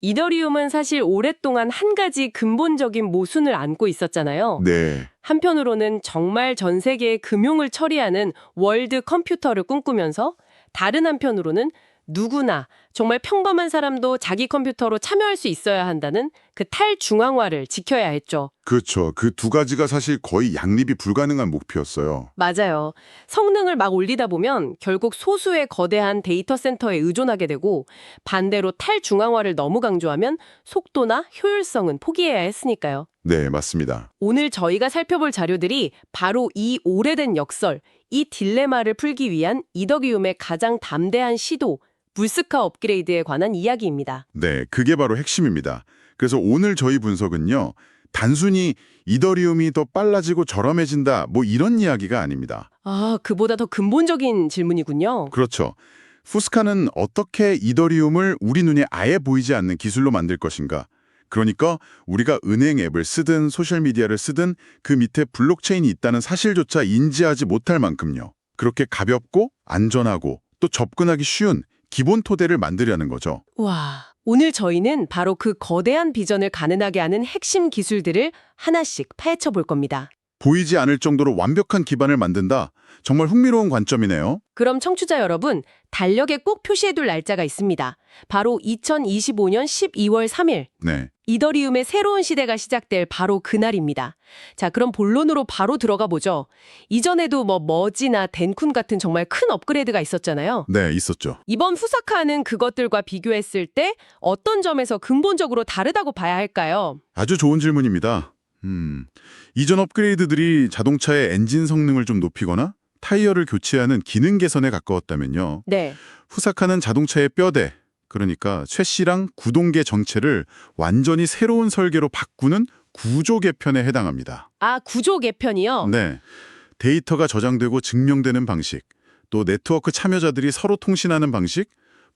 이더리움은 사실 오랫동안 한 가지 근본적인 모순을 안고 있었잖아요. 네, 한편으로는 정말 전 세계의 금융을 처리하는 월드 컴퓨터를 꿈꾸면서 다른 한편으로는 누구나 정말 평범한 사람도 자기 컴퓨터로 참여할 수 있어야 한다는 그 탈중앙화를 지켜야 했죠. 그렇죠. 그 두 가지가 사실 거의 양립이 불가능한 목표였어요. 맞아요. 성능을 막 올리다 보면 결국 소수의 거대한 데이터 센터에 의존하게 되고 반대로 탈중앙화를 너무 강조하면 속도나 효율성은 포기해야 했으니까요. 네, 맞습니다. 오늘 저희가 살펴볼 자료들이 바로 이 오래된 역설, 이 딜레마를 풀기 위한 이더리움의 가장 담대한 시도, 불스카 업그레이드에 관한 이야기입니다. 네, 그게 바로 핵심입니다. 그래서 오늘 저희 분석은요, 단순히 이더리움이 더 빨라지고 저렴해진다, 뭐 이런 이야기가 아닙니다. 아, 그보다 더 근본적인 질문이군요. 그렇죠. 푸스카는 어떻게 이더리움을 우리 눈에 아예 보이지 않는 기술로 만들 것인가? 그러니까 우리가 은행 앱을 쓰든 소셜미디어를 쓰든 그 밑에 블록체인이 있다는 사실조차 인지하지 못할 만큼요. 그렇게 가볍고 안전하고 또 접근하기 쉬운 기본 토대를 만들려는 거죠. 와, 오늘 저희는 바로 그 거대한 비전을 가능하게 하는 핵심 기술들을 하나씩 파헤쳐 볼 겁니다. 보이지 않을 정도로 완벽한 기반을 만든다. 정말 흥미로운 관점이네요. 그럼 청취자 여러분, 달력에 꼭 표시해둘 날짜가 있습니다. 바로 2025년 12월 3일. 네. 이더리움의 새로운 시대가 시작될 바로 그날입니다. 자, 그럼 본론으로 바로 들어가 보죠. 이전에도 머지나 덴쿤 같은 정말 큰 업그레이드가 있었잖아요. 네, 있었죠. 이번 푸사카는 그것들과 비교했을 때 어떤 점에서 근본적으로 다르다고 봐야 할까요? 아주 좋은 질문입니다. 이전 업그레이드들이 자동차의 엔진 성능을 좀 높이거나 타이어를 교체하는 기능 개선에 가까웠다면요. 네. 후사카는 자동차의 뼈대, 그러니까 쇠시랑 구동계 전체를 완전히 새로운 설계로 바꾸는 구조 개편에 해당합니다. 아, 구조 개편이요? 네. 데이터가 저장되고 증명되는 방식, 또 네트워크 참여자들이 서로 통신하는 방식,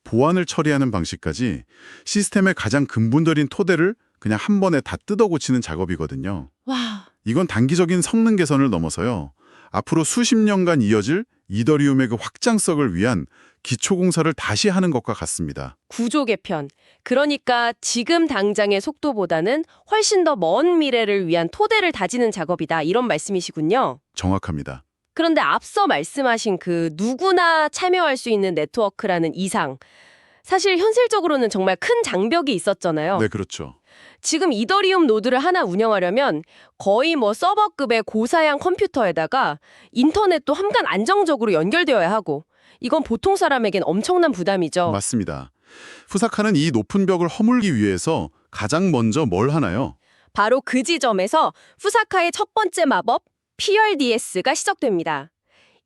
보안을 처리하는 방식까지 시스템의 가장 근본적인 토대를 그냥 한 번에 다 뜯어 고치는 작업이거든요. 와, 이건 단기적인 성능 개선을 넘어서요. 앞으로 수십 년간 이어질 이더리움의 그 확장성을 위한 기초공사를 다시 하는 것과 같습니다. 구조 개편. 그러니까 지금 당장의 속도보다는 훨씬 더 먼 미래를 위한 토대를 다지는 작업이다. 이런 말씀이시군요. 정확합니다. 그런데 앞서 말씀하신 그 누구나 참여할 수 있는 네트워크라는 이상. 사실 현실적으로는 정말 큰 장벽이 있었잖아요. 네, 그렇죠. 지금 이더리움 노드를 하나 운영하려면 거의 서버급의 고사양 컴퓨터에다가 인터넷도 한간 안정적으로 연결되어야 하고 이건 보통 사람에겐 엄청난 부담이죠. 맞습니다. 푸사카는 이 높은 벽을 허물기 위해서 가장 먼저 뭘 하나요? 바로 그 지점에서 푸사카의 첫 번째 마법 PRDS가 시작됩니다.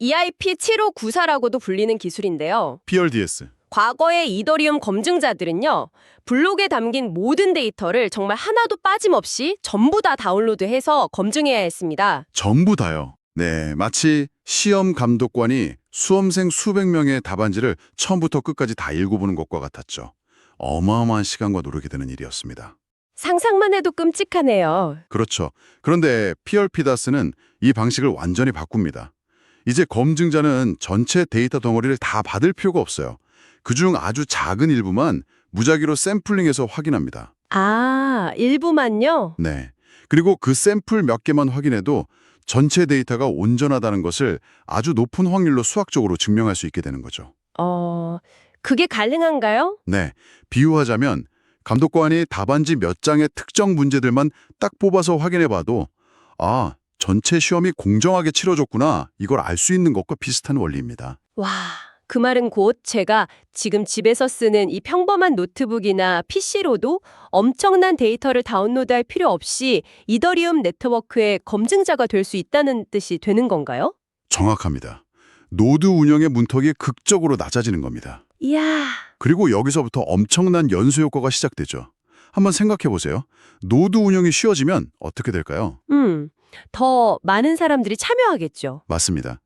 EIP7594라고도 불리는 기술인데요. PRDS. 과거의 이더리움 검증자들은요, 블록에 담긴 모든 데이터를 정말 하나도 빠짐없이 전부 다 다운로드해서 검증해야 했습니다. 전부 다요. 네, 마치 시험 감독관이 수험생 수백 명의 답안지를 처음부터 끝까지 다 읽어보는 것과 같았죠. 어마어마한 시간과 노력이 드는 일이었습니다. 상상만 해도 끔찍하네요. 그렇죠. 그런데 PRPDAS는 이 방식을 완전히 바꿉니다. 이제 검증자는 전체 데이터 덩어리를 다 받을 필요가 없어요. 그중 아주 작은 일부만 무작위로 샘플링해서 확인합니다. 아, 일부만요? 네. 그리고 그 샘플 몇 개만 확인해도 전체 데이터가 온전하다는 것을 아주 높은 확률로 수학적으로 증명할 수 있게 되는 거죠. 그게 가능한가요? 네. 비유하자면 감독관이 답안지 몇 장의 특정 문제들만 딱 뽑아서 확인해봐도 아, 전체 시험이 공정하게 치러졌구나 이걸 알 수 있는 것과 비슷한 원리입니다. 와, 그 말은 곧 제가 지금 집에서 쓰는 이 평범한 노트북이나 PC로도 엄청난 데이터를 다운로드할 필요 없이 이더리움 네트워크의 검증자가 될 수 있다는 뜻이 되는 건가요? 정확합니다. 노드 운영의 문턱이 극적으로 낮아지는 겁니다. 이야, 그리고 여기서부터 엄청난 연수 효과가 시작되죠. 한번 생각해 보세요. 노드 운영이 쉬워지면 어떻게 될까요? 더 많은 사람들이 참여하겠죠. 맞습니다.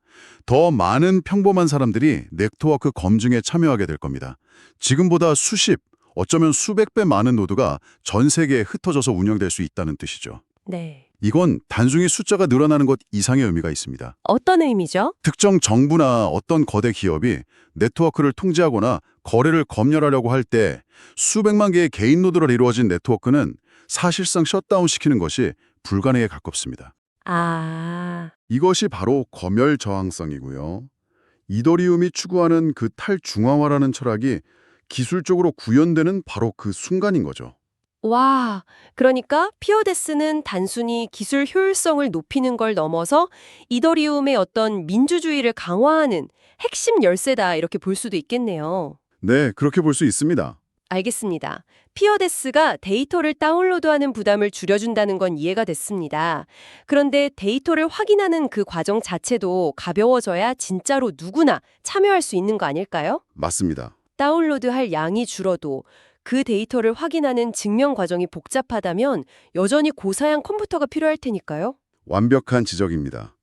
더 많은 평범한 사람들이 네트워크 검증에 참여하게 될 겁니다. 지금보다 수십, 어쩌면 수백 배 많은 노드가 전 세계에 흩어져서 운영될 수 있다는 뜻이죠. 네. 이건 단순히 숫자가 늘어나는 것 이상의 의미가 있습니다. 어떤 의미죠? 특정 정부나 어떤 거대 기업이 네트워크를 통제하거나 거래를 검열하려고 할 때 수백만 개의 개인 노드로 이루어진 네트워크는 사실상 셧다운시키는 것이 불가능에 가깝습니다. 아, 이것이 바로 검열 저항성이고요. 이더리움이 추구하는 그 탈중앙화라는 철학이 기술적으로 구현되는 바로 그 순간인 거죠. 와, 그러니까 피어데스는 단순히 기술 효율성을 높이는 걸 넘어서 이더리움의 어떤 민주주의를 강화하는 핵심 열쇠다 이렇게 볼 수도 있겠네요. 네, 그렇게 볼 수 있습니다. 알겠습니다. 피어데스가 데이터를 다운로드하는 부담을 줄여준다는 건 이해가 됐습니다. 그런데 데이터를 확인하는 그 과정 자체도 가벼워져야 진짜로 누구나 참여할 수 있는 거 아닐까요? 맞습니다. 다운로드할 양이 줄어도 그 데이터를 확인하는 증명 과정이 복잡하다면 여전히 고사양 컴퓨터가 필요할 테니까요. 완벽한 지적입니다.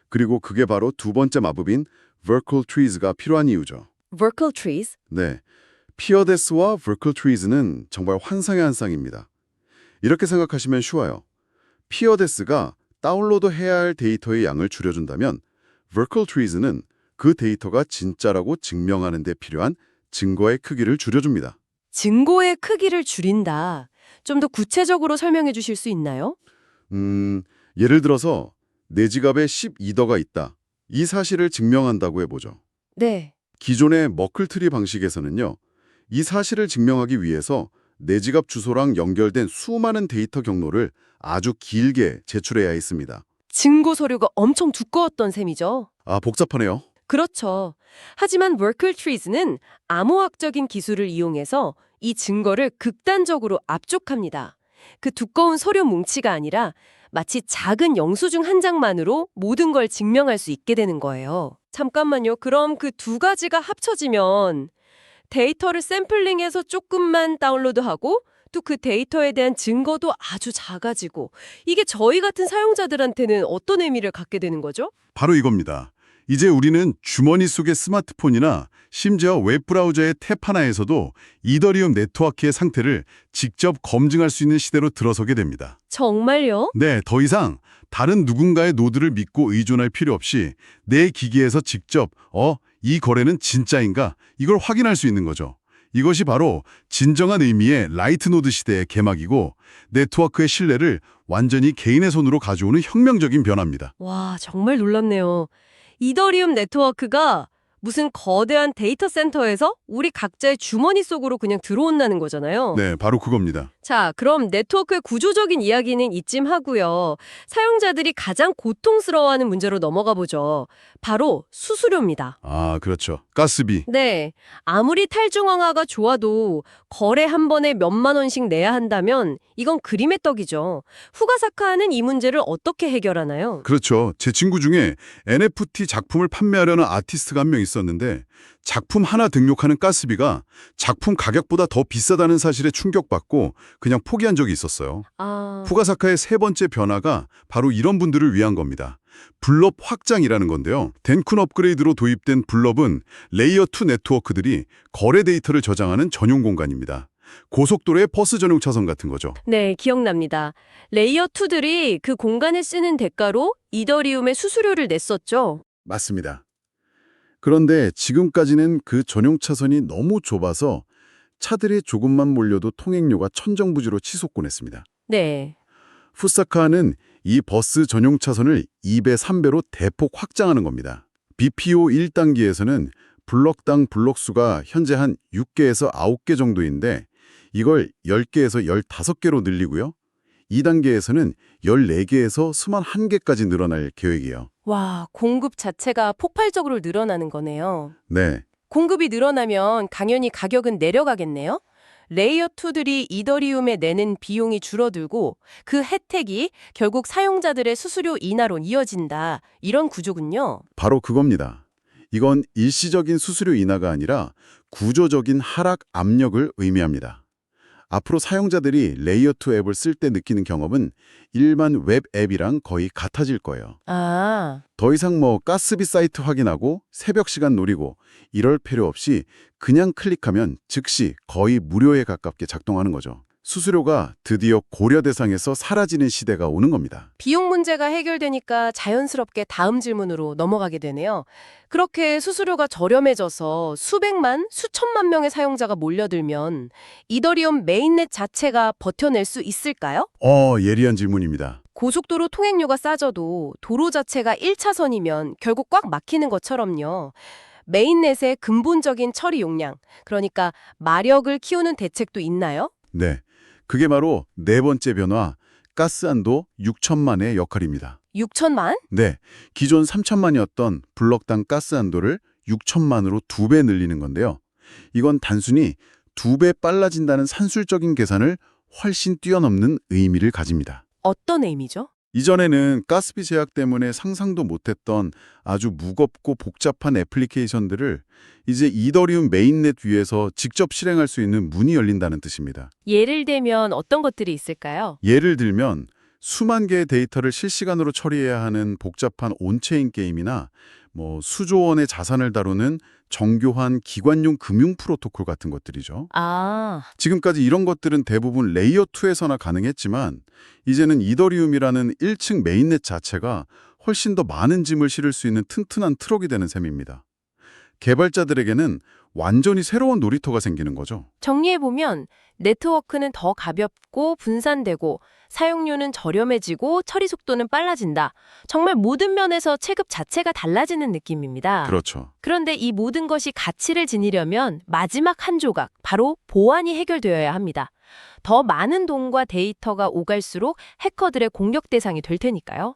그리고 그게 바로 두 번째 마법인 Verkle Trees가 필요한 이유죠. Verkle trees? 네, 피어데스와 Verkle Trees는 정말 환상의 한 쌍입니다. 이렇게 생각하시면 쉬워요. 피어데스가 다운로드해야 할 데이터의 양을 줄여준다면 Verkle Trees는 그 데이터가 진짜라고 증명하는 데 필요한 증거의 크기를 줄여줍니다. 증거의 크기를 줄인다. 좀 더 구체적으로 설명해 주실 수 있나요? 예를 들어서 내 지갑에 12더가 있다. 이 사실을 증명한다고 해보죠. 네. 기존의 머클트리 방식에서는요. 이 사실을 증명하기 위해서 내 지갑 주소랑 연결된 수많은 데이터 경로를 아주 길게 제출해야 했습니다. 증거 서류가 엄청 두꺼웠던 셈이죠. 아, 복잡하네요. 그렇죠. 하지만 Verkle trees는 암호학적인 기술을 이용해서 이 증거를 극단적으로 압축합니다. 그 두꺼운 서류 뭉치가 아니라 마치 작은 영수증 한 장만으로 모든 걸 증명할 수 있게 되는 거예요. 잠깐만요. 그럼 그 두 가지가 합쳐지면 데이터를 샘플링해서 조금만 다운로드하고 또 그 데이터에 대한 증거도 아주 작아지고 이게 저희 같은 사용자들한테는 어떤 의미를 갖게 되는 거죠? 바로 이겁니다. 이제 우리는 주머니 속의 스마트폰이나 심지어 웹브라우저의 탭 하나에서도 이더리움 네트워크의 상태를 직접 검증할 수 있는 시대로 들어서게 됩니다. 정말요? 네, 더 이상 다른 누군가의 노드를 믿고 의존할 필요 없이 내 기기에서 직접 이 거래는 진짜인가? 이걸 확인할 수 있는 거죠. 이것이 바로 진정한 의미의 라이트 노드 시대의 개막이고 네트워크의 신뢰를 완전히 개인의 손으로 가져오는 혁명적인 변화입니다. 와, 정말 놀랍네요. 이더리움 네트워크가 무슨 거대한 데이터 센터에서 우리 각자의 주머니 속으로 그냥 들어온다는 거잖아요. 네, 바로 그겁니다. 자, 그럼 네트워크의 구조적인 이야기는 이쯤 하고요. 사용자들이 가장 고통스러워하는 문제로 넘어가 보죠. 바로 수수료입니다. 아, 그렇죠. 가스비. 네, 아무리 탈중앙화가 좋아도 거래 한 번에 몇만 원씩 내야 한다면 이건 그림의 떡이죠. 후가사카는 이 문제를 어떻게 해결하나요? 그렇죠. 제 친구 중에 NFT 작품을 판매하려는 아티스트가 한 명 있었는데 작품 하나 등록하는 가스비가 작품 가격보다 더 비싸다는 사실에 충격받고 그냥 포기한 적이 있었어요. 아, 후가사카의 세 번째 변화가 바로 이런 분들을 위한 겁니다. 블럽 확장이라는 건데요. 덴쿤 업그레이드로 도입된 블럽은 레이어 2 네트워크들이 거래 데이터를 저장하는 전용 공간입니다. 고속도로의 버스 전용 차선 같은 거죠. 네, 기억납니다. 레이어 2들이 그 공간을 쓰는 대가로 이더리움의 수수료를 냈었죠. 맞습니다. 그런데 지금까지는 그 전용 차선이 너무 좁아서 차들이 조금만 몰려도 통행료가 천정부지로 치솟곤 했습니다. 네. 후사카는 이 버스 전용 차선을 2배, 3배로 대폭 확장하는 겁니다. BPO 1단계에서는 블럭당 블럭 수가 현재 한 6개에서 9개 정도인데 이걸 10개에서 15개로 늘리고요. 2단계에서는 14개에서 21개까지 늘어날 계획이에요. 와, 공급 자체가 폭발적으로 늘어나는 거네요. 네, 공급이 늘어나면 당연히 가격은 내려가겠네요. 레이어 2들이 이더리움에 내는 비용이 줄어들고 그 혜택이 결국 사용자들의 수수료 인하로 이어진다. 이런 구조군요. 바로 그겁니다. 이건 일시적인 수수료 인하가 아니라 구조적인 하락 압력을 의미합니다. 앞으로 사용자들이 레이어 2 앱을 쓸 때 느끼는 경험은 일반 웹 앱이랑 거의 같아질 거예요. 아, 더 이상 가스비 사이트 확인하고 새벽 시간 노리고 이럴 필요 없이 그냥 클릭하면 즉시 거의 무료에 가깝게 작동하는 거죠. 수수료가 드디어 고려 대상에서 사라지는 시대가 오는 겁니다. 비용 문제가 해결되니까 자연스럽게 다음 질문으로 넘어가게 되네요. 그렇게 수수료가 저렴해져서 수백만, 수천만 명의 사용자가 몰려들면 이더리움 메인넷 자체가 버텨낼 수 있을까요? 예리한 질문입니다. 고속도로 통행료가 싸져도 도로 자체가 1차선이면 결국 꽉 막히는 것처럼요. 메인넷의 근본적인 처리 용량, 그러니까 마력을 키우는 대책도 있나요? 네, 그게 바로 네 번째 변화, 가스한도 6천만의 역할입니다. 6천만? 네, 기존 3천만이었던 블럭당 가스한도를 6천만으로 2배 늘리는 건데요. 이건 단순히 2배 빨라진다는 산술적인 계산을 훨씬 뛰어넘는 의미를 가집니다. 어떤 의미죠? 이전에는 가스비 제약 때문에 상상도 못했던 아주 무겁고 복잡한 애플리케이션들을 이제 이더리움 메인넷 위에서 직접 실행할 수 있는 문이 열린다는 뜻입니다. 예를 들면 어떤 것들이 있을까요? 예를 들면 수만 개의 데이터를 실시간으로 처리해야 하는 복잡한 온체인 게임이나 수조 원의 자산을 다루는 정교한 기관용 금융 프로토콜 같은 것들이죠. 아, 지금까지 이런 것들은 대부분 레이어 2에서나 가능했지만 이제는 이더리움이라는 1층 메인넷 자체가 훨씬 더 많은 짐을 실을 수 있는 튼튼한 트럭이 되는 셈입니다. 개발자들에게는 완전히 새로운 놀이터가 생기는 거죠. 정리해보면 네트워크는 더 가볍고 분산되고 사용료는 저렴해지고 처리 속도는 빨라진다. 정말 모든 면에서 체급 자체가 달라지는 느낌입니다. 그렇죠. 그런데 이 모든 것이 가치를 지니려면 마지막 한 조각, 바로 보안이 해결되어야 합니다. 더 많은 돈과 데이터가 오갈수록 해커들의 공격 대상이 될 테니까요.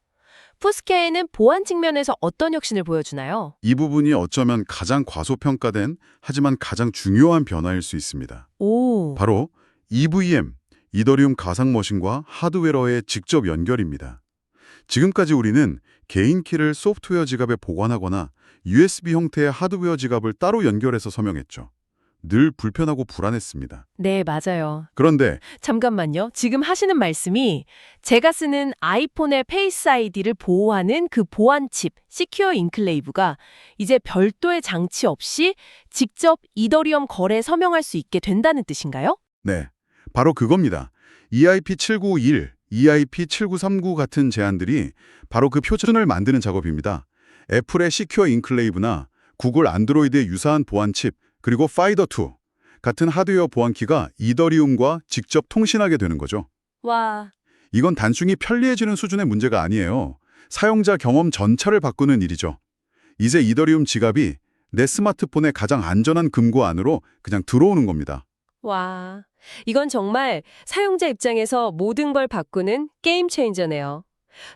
푸스케에는 보안 측면에서 어떤 혁신을 보여주나요? 이 부분이 어쩌면 가장 과소평가된 하지만 가장 중요한 변화일 수 있습니다. 오, 바로 EVM, 이더리움 가상머신과 하드웨어의 직접 연결입니다. 지금까지 우리는 개인 키를 소프트웨어 지갑에 보관하거나 USB 형태의 하드웨어 지갑을 따로 연결해서 서명했죠. 늘 불편하고 불안했습니다. 네, 맞아요. 그런데 잠깐만요. 지금 하시는 말씀이 제가 쓰는 아이폰의 페이스 아이디를 보호하는 그 보안 칩, 시큐어 인클레이브가 이제 별도의 장치 없이 직접 이더리움 거래에 서명할 수 있게 된다는 뜻인가요? 네, 바로 그겁니다. EIP791, EIP7939 같은 제안들이 바로 그 표준을 만드는 작업입니다. 애플의 시큐어 인클레이브나 구글 안드로이드의 유사한 보안 칩, 그리고 파이더2 같은 하드웨어 보안키가 이더리움과 직접 통신하게 되는 거죠. 와, 이건 단순히 편리해지는 수준의 문제가 아니에요. 사용자 경험 전체를 바꾸는 일이죠. 이제 이더리움 지갑이 내 스마트폰의 가장 안전한 금고 안으로 그냥 들어오는 겁니다. 와. 이건 정말 사용자 입장에서 모든 걸 바꾸는 게임 체인저네요.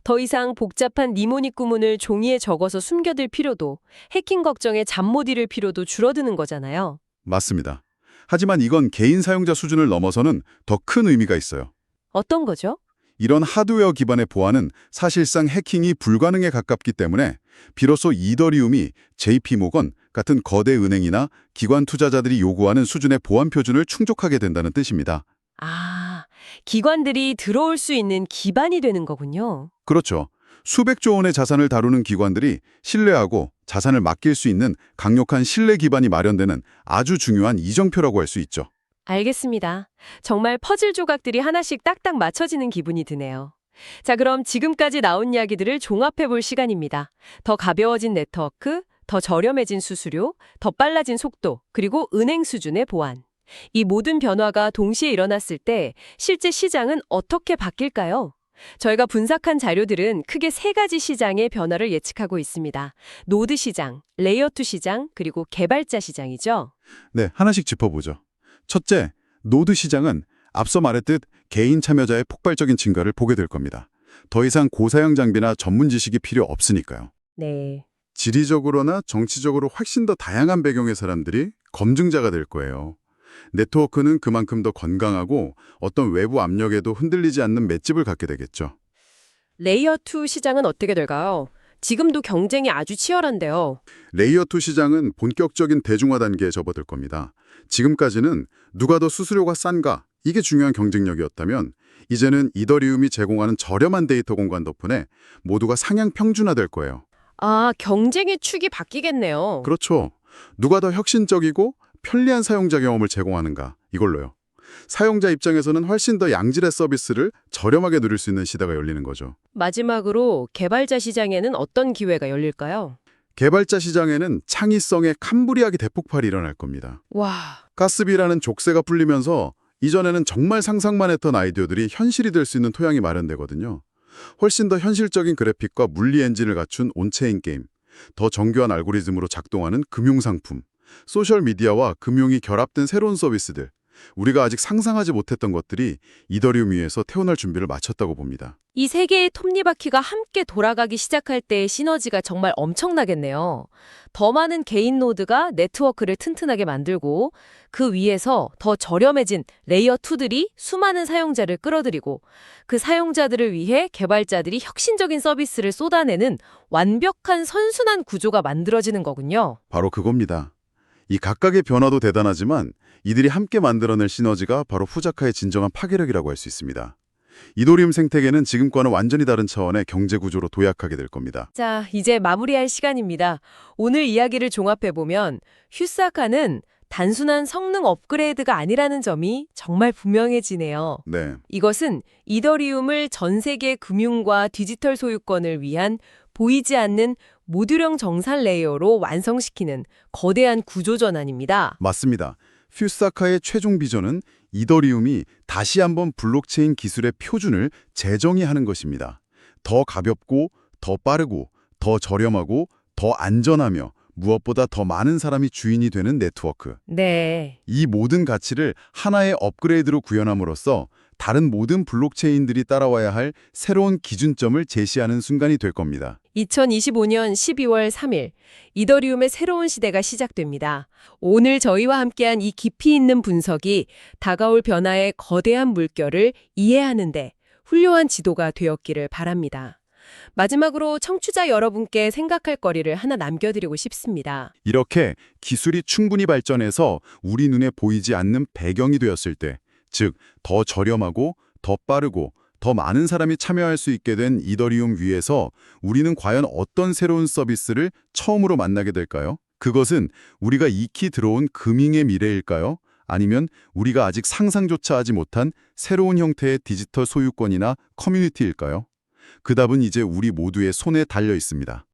더 이상 복잡한 니모닉 구문을 종이에 적어서 숨겨둘 필요도, 해킹 걱정에 잠 못 이룰 필요도 줄어드는 거잖아요. 맞습니다. 하지만 이건 개인 사용자 수준을 넘어서는 더 큰 의미가 있어요. 어떤 거죠? 이런 하드웨어 기반의 보안은 사실상 해킹이 불가능에 가깝기 때문에 비로소 이더리움이 JP모건 같은 거대 은행이나 기관 투자자들이 요구하는 수준의 보안 표준을 충족하게 된다는 뜻입니다. 아, 기관들이 들어올 수 있는 기반이 되는 거군요. 그렇죠. 수백조 원의 자산을 다루는 기관들이 신뢰하고 자산을 맡길 수 있는 강력한 신뢰 기반이 마련되는 아주 중요한 이정표라고 할 수 있죠. 알겠습니다. 정말 퍼즐 조각들이 하나씩 딱딱 맞춰지는 기분이 드네요. 자, 그럼 지금까지 나온 이야기들을 종합해 볼 시간입니다. 더 가벼워진 네트워크, 더 저렴해진 수수료, 더 빨라진 속도, 그리고 은행 수준의 보안. 이 모든 변화가 동시에 일어났을 때 실제 시장은 어떻게 바뀔까요? 저희가 분석한 자료들은 크게 세 가지 시장의 변화를 예측하고 있습니다. 노드 시장, 레이어 2 시장, 그리고 개발자 시장이죠. 네, 하나씩 짚어보죠. 첫째, 노드 시장은 앞서 말했듯 개인 참여자의 폭발적인 증가를 보게 될 겁니다. 더 이상 고사양 장비나 전문 지식이 필요 없으니까요. 네. 지리적으로나 정치적으로 훨씬 더 다양한 배경의 사람들이 검증자가 될 거예요. 네트워크는 그만큼 더 건강하고 어떤 외부 압력에도 흔들리지 않는 맷집을 갖게 되겠죠. 레이어 2 시장은 어떻게 될까요? 지금도 경쟁이 아주 치열한데요. 레이어 2 시장은 본격적인 대중화 단계에 접어들 겁니다. 지금까지는 누가 더 수수료가 싼가? 이게 중요한 경쟁력이었다면 이제는 이더리움이 제공하는 저렴한 데이터 공간 덕분에 모두가 상향 평준화될 거예요. 아, 경쟁의 축이 바뀌겠네요. 그렇죠. 누가 더 혁신적이고 편리한 사용자 경험을 제공하는가 이걸로요. 사용자 입장에서는 훨씬 더 양질의 서비스를 저렴하게 누릴 수 있는 시대가 열리는 거죠. 마지막으로 개발자 시장에는 어떤 기회가 열릴까요? 개발자 시장에는 창의성의 캄브리아기 대폭발이 일어날 겁니다. 와, 가스비라는 족쇄가 풀리면서 이전에는 정말 상상만 했던 아이디어들이 현실이 될 수 있는 토양이 마련되거든요. 훨씬 더 현실적인 그래픽과 물리 엔진을 갖춘 온체인 게임, 더 정교한 알고리즘으로 작동하는 금융상품, 소셜미디어와 금융이 결합된 새로운 서비스들, 우리가 아직 상상하지 못했던 것들이 이더리움 위에서 태어날 준비를 마쳤다고 봅니다. 이 세 개의 톱니바퀴가 함께 돌아가기 시작할 때의 시너지가 정말 엄청나겠네요. 더 많은 개인 노드가 네트워크를 튼튼하게 만들고 그 위에서 더 저렴해진 레이어 2들이 수많은 사용자를 끌어들이고 그 사용자들을 위해 개발자들이 혁신적인 서비스를 쏟아내는 완벽한 선순환 구조가 만들어지는 거군요. 바로 그겁니다. 이 각각의 변화도 대단하지만 이들이 함께 만들어낼 시너지가 바로 후자카의 진정한 파괴력이라고 할 수 있습니다. 이더리움 생태계는 지금과는 완전히 다른 차원의 경제 구조로 도약하게 될 겁니다. 자, 이제 마무리할 시간입니다. 오늘 이야기를 종합해보면 휴사카는 단순한 성능 업그레이드가 아니라는 점이 정말 분명해지네요. 네, 이것은 이더리움을 전 세계 금융과 디지털 소유권을 위한 보이지 않는 모듈형 정산 레이어로 완성시키는 거대한 구조 전환입니다. 맞습니다. 퓨사카의 최종 비전은 이더리움이 다시 한번 블록체인 기술의 표준을 재정의하는 것입니다. 더 가볍고, 더 빠르고, 더 저렴하고, 더 안전하며 무엇보다 더 많은 사람이 주인이 되는 네트워크. 네. 이 모든 가치를 하나의 업그레이드로 구현함으로써 다른 모든 블록체인들이 따라와야 할 새로운 기준점을 제시하는 순간이 될 겁니다. 2025년 12월 3일, 이더리움의 새로운 시대가 시작됩니다. 오늘 저희와 함께한 이 깊이 있는 분석이 다가올 변화의 거대한 물결을 이해하는데 훌륭한 지도가 되었기를 바랍니다. 마지막으로 청취자 여러분께 생각할 거리를 하나 남겨드리고 싶습니다. 이렇게 기술이 충분히 발전해서 우리 눈에 보이지 않는 배경이 되었을 때, 즉, 더 저렴하고, 더 빠르고, 더 많은 사람이 참여할 수 있게 된 이더리움 위에서 우리는 과연 어떤 새로운 서비스를 처음으로 만나게 될까요? 그것은 우리가 익히 들어온 금융의 미래일까요? 아니면 우리가 아직 상상조차 하지 못한 새로운 형태의 디지털 소유권이나 커뮤니티일까요? 그 답은 이제 우리 모두의 손에 달려 있습니다.